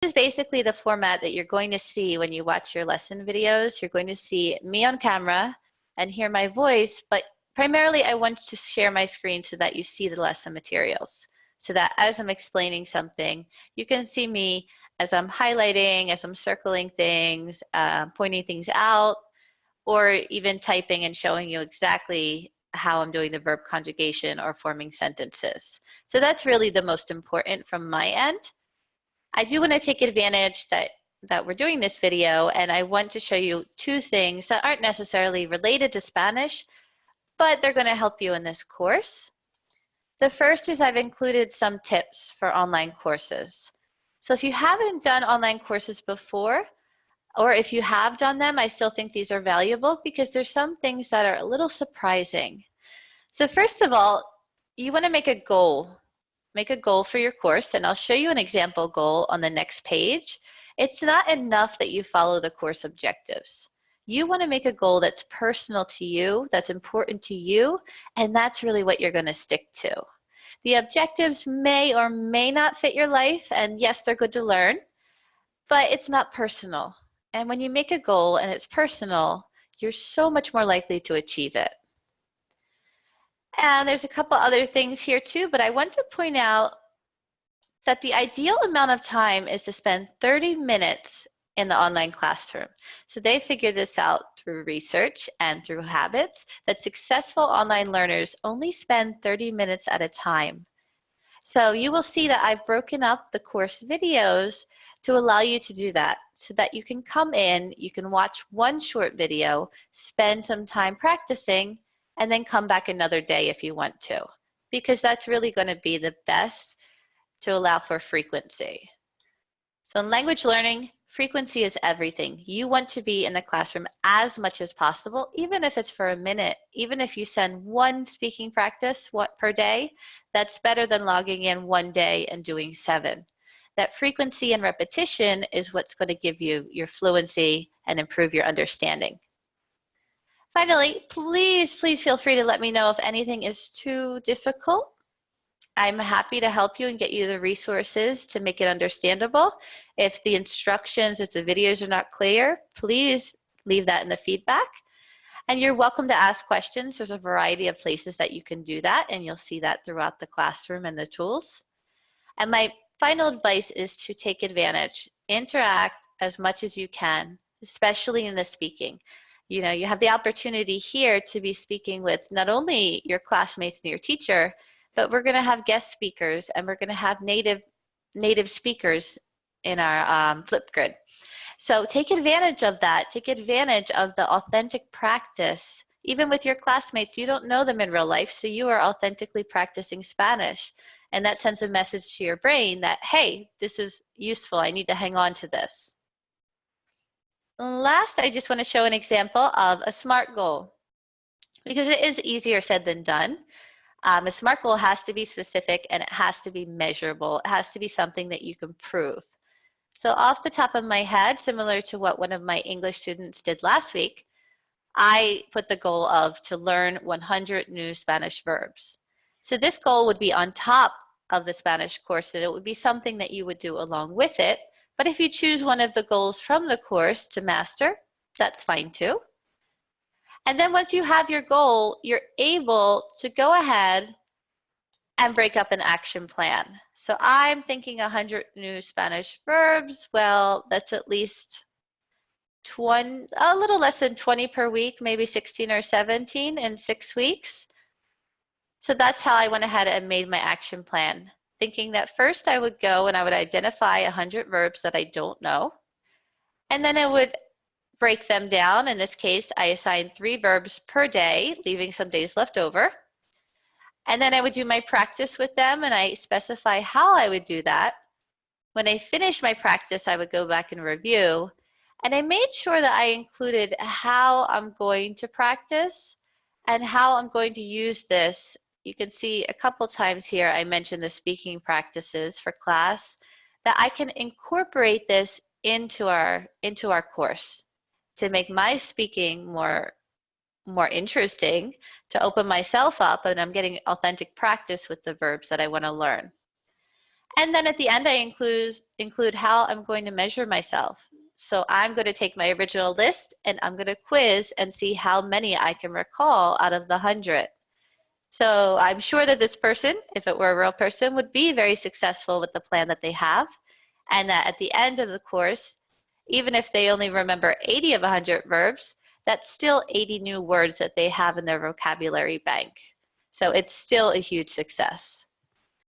This is basically the format that you're going to see when you watch your lesson videos. You're going to see me on camera and hear my voice, but primarily I want to share my screen so that you see the lesson materials. So that as I'm explaining something, you can see me as I'm highlighting, as I'm circling things, pointing things out, or even typing and showing you exactly how I'm doing the verb conjugation or forming sentences. So that's really the most important from my end. I do want to take advantage that we're doing this video, and I want to show you two things that aren't necessarily related to Spanish, but they're going to help you in this course. The first is I've included some tips for online courses. So if you haven't done online courses before, or if you have done them, I still think these are valuable because there's some things that are a little surprising. So first of all, you want to make a goal. Make a goal for your course, and I'll show you an example goal on the next page. It's not enough that you follow the course objectives. You want to make a goal that's personal to you, that's important to you, and that's really what you're going to stick to. The objectives may or may not fit your life, and yes, they're good to learn, but it's not personal. And when you make a goal and it's personal, you're so much more likely to achieve it. And there's a couple other things here too, but I want to point out that the ideal amount of time is to spend 30 minutes in the online classroom. So they figured this out through research and through habits that successful online learners only spend 30 minutes at a time. So you will see that I've broken up the course videos to allow you to do that, so that you can come in, you can watch one short video, spend some time practicing, and then come back another day if you want to, because that's really going to be the best to allow for frequency. So in language learning, frequency is everything. You want to be in the classroom as much as possible, even if it's for a minute. Even if you send one speaking practice per day, that's better than logging in one day and doing 7. That frequency and repetition is what's going to give you your fluency and improve your understanding. Finally, please feel free to let me know if anything is too difficult. I'm happy to help you and get you the resources to make it understandable. If the instructions, if the videos are not clear, please leave that in the feedback. And you're welcome to ask questions. There's a variety of places that you can do that, and you'll see that throughout the classroom and the tools. And my final advice is to take advantage, interact as much as you can, especially in the speaking. You know, you have the opportunity here to be speaking with not only your classmates and your teacher, but we're going to have guest speakers, and we're going to have native speakers in our Flipgrid. So take advantage of that. Take advantage of the authentic practice. Even with your classmates, you don't know them in real life, so you are authentically practicing Spanish. And that sends a message to your brain that, hey, this is useful. I need to hang on to this. Last, I just want to show an example of a SMART goal, because it is easier said than done. A SMART goal has to be specific, and it has to be measurable. It has to be something that you can prove. So off the top of my head, similar to what one of my English students did last week, I put the goal of to learn 100 new Spanish verbs. So this goal would be on top of the Spanish course, and it would be something that you would do along with it. But if you choose one of the goals from the course to master, that's fine too. And then once you have your goal, you're able to go ahead and break up an action plan. So I'm thinking 100 new Spanish verbs. Well, that's at least a little less than 20 per week, maybe 16 or 17 in 6 weeks. So that's how I went ahead and made my action plan, thinking that first I would go and I would identify 100 verbs that I don't know, and then I would break them down. In this case, I assigned 3 verbs per day, leaving some days left over. And then I would do my practice with them, and I specify how I would do that. When I finished my practice, I would go back and review. And I made sure that I included how I'm going to practice and how I'm going to use this. You can see a couple times here I mentioned the speaking practices for class, that I can incorporate this into our course to make my speaking more interesting, to open myself up, and I'm getting authentic practice with the verbs that I want to learn. And then at the end, I include how I'm going to measure myself. So I'm going to take my original list and I'm going to quiz and see how many I can recall out of the 100. So I'm sure that this person, if it were a real person, would be very successful with the plan that they have. And that at the end of the course, even if they only remember 80 of 100 verbs, that's still 80 new words that they have in their vocabulary bank. So it's still a huge success.